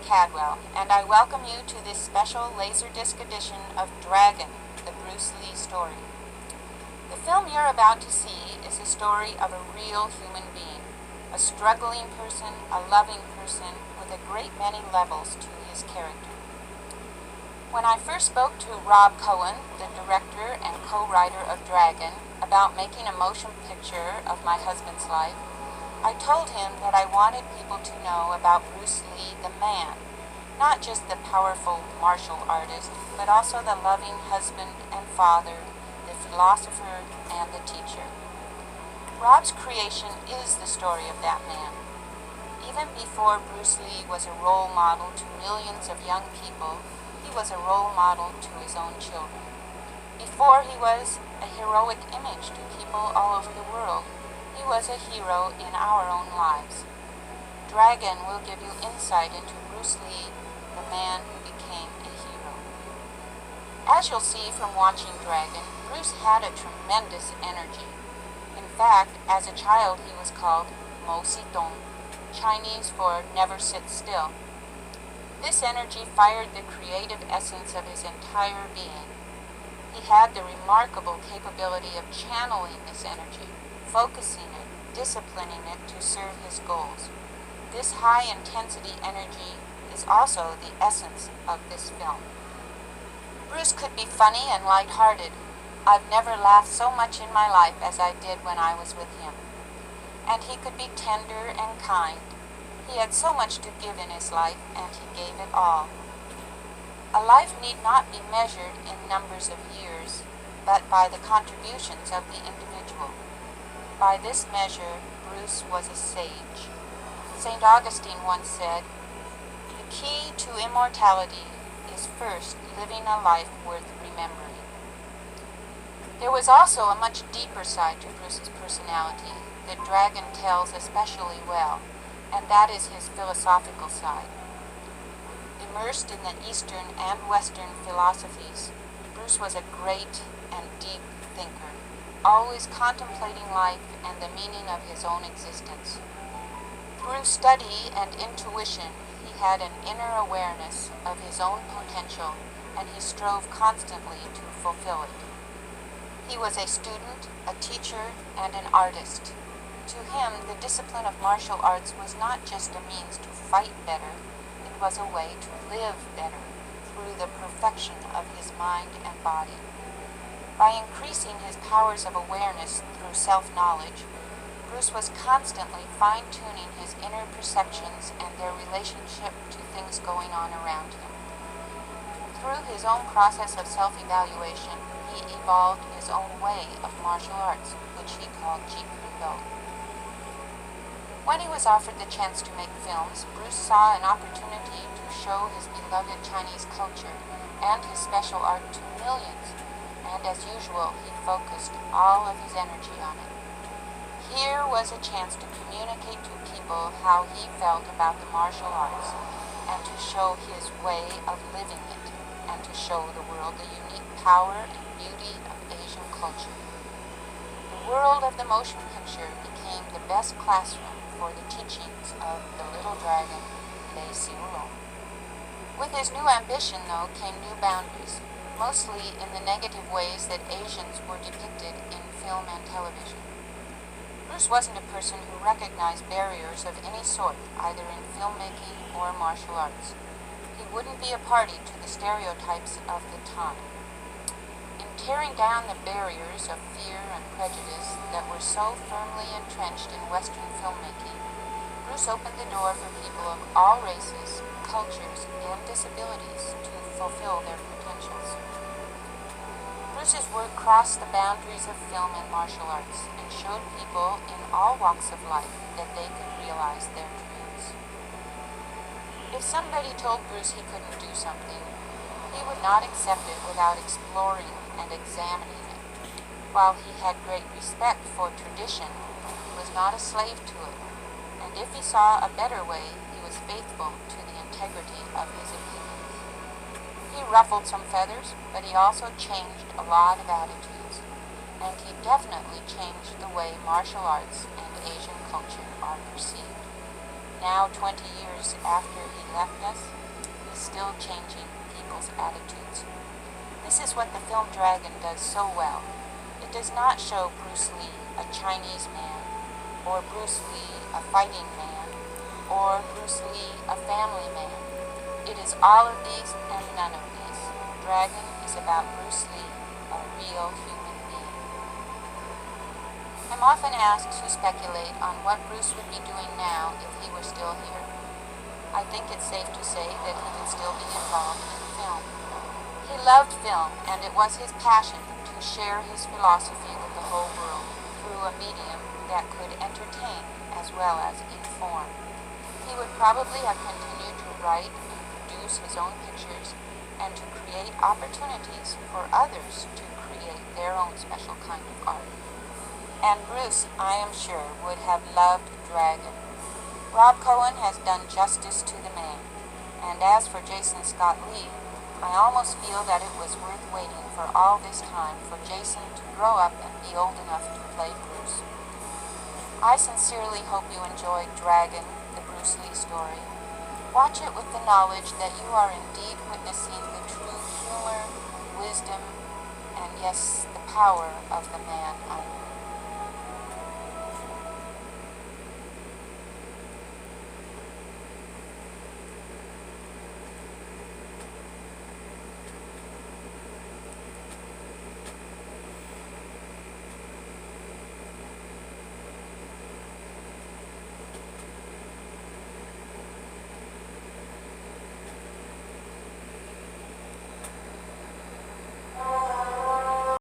Cadwell, and I welcome you to this special Laserdisc edition of Dragon, the Bruce Lee story. The film you're about to see is the story of a real human being, a struggling person, a loving person, with a great many levels to his character. When I first spoke to Rob Cohen, the director and co-writer of Dragon, about making a motion picture of my husband's life, I told him that I wanted people to know about Bruce Lee the man, not just the powerful martial artist, but also the loving husband and father, the philosopher and the teacher. Rob's creation is the story of that man. Even before Bruce Lee was a role model to millions of young people, he was a role model to his own children. Before he was a heroic image to people all over the world, he was a hero in our own lives. Dragon will give you insight into Bruce Lee, the man who became a hero. As you'll see from watching Dragon, Bruce had a tremendous energy. In fact, as a child he was called Mo Si Dong, Chinese for never sit still. This energy fired the creative essence of his entire being. He had the remarkable capability of channeling this energy, focusing it, disciplining it to serve his goals. This high-intensity energy is also the essence of this film. Bruce could be funny and lighthearted. I've never laughed so much in my life as I did when I was with him. And he could be tender and kind. He had so much to give in his life, and he gave it all. A life need not be measured in numbers of years, but by the contributions of the individual. By this measure, Bruce was a sage. St. Augustine once said, "The key to immortality is first living a life worth remembering." There was also a much deeper side to Bruce's personality that Dragon tells especially well, and that is his philosophical side. Immersed in the Eastern and Western philosophies, Bruce was a great and deep thinker, always contemplating life and the meaning of his own existence. Through study and intuition, he had an inner awareness of his own potential, and he strove constantly to fulfill it. He was a student, a teacher, and an artist. To him, the discipline of martial arts was not just a means to fight better, it was a way to live better through the perfection of his mind and body. By increasing his powers of awareness through self-knowledge, Bruce was constantly fine-tuning his inner perceptions and their relationship to things going on around him. Through his own process of self-evaluation, he evolved his own way of martial arts, which he called Jeet Kune Do. When he was offered the chance to make films, Bruce saw an opportunity to show his beloved Chinese culture and his special art to millions, and as usual, he focused all of his energy on it. Here was a chance to communicate to people how he felt about the martial arts, and to show his way of living it, and to show the world the unique power and beauty of Asian culture. The world of the motion picture became the best classroom for the teachings of the little dragon, Lei Xiulong. With his new ambition, though, came new boundaries, mostly in the negative ways that Asians were depicted in film and television. Bruce wasn't a person who recognized barriers of any sort, either in filmmaking or martial arts. He wouldn't be a party to the stereotypes of the time. In tearing down the barriers of fear and prejudice that were so firmly entrenched in Western filmmaking, Bruce opened the door for people of all races, cultures, and disabilities to fulfill their potentials. Bruce's work crossed the boundaries of film and martial arts and showed people in all walks of life that they could realize their dreams. If somebody told Bruce he couldn't do something, he would not accept it without exploring and examining it. While he had great respect for tradition, he was not a slave to it, and if he saw a better way, he was faithful to the integrity of his opinions. He ruffled some feathers, but he also changed a lot of attitudes, and he definitely changed the way martial arts and Asian culture are perceived. Now, 20 years after he left us, he's still changing people's attitudes. This is what the film Dragon does so well. It does not show Bruce Lee, a Chinese man, or Bruce Lee, a fighting man, or Bruce Lee, a family man. It is all of these and none of these. Dragon is about Bruce Lee, a real human being. I'm often asked to speculate on what Bruce would be doing now if he were still here. I think it's safe to say that he could still be involved in film. He loved film, and it was his passion to share his philosophy with the whole world through a medium that could entertain as well as inform. He would probably have continued to write and produce his own pictures and to create opportunities for others to create their own special kind of art. And Bruce, I am sure, would have loved Dragon. Rob Cohen has done justice to the man, and as for Jason Scott Lee, I almost feel that it was worth waiting for all this time for Jason to grow up and be old enough to play Bruce. I sincerely hope you enjoyed Dragon, the Bruce Lee story. Watch it with the knowledge that you are indeed witnessing the true humor, wisdom, and yes, the power of the man under.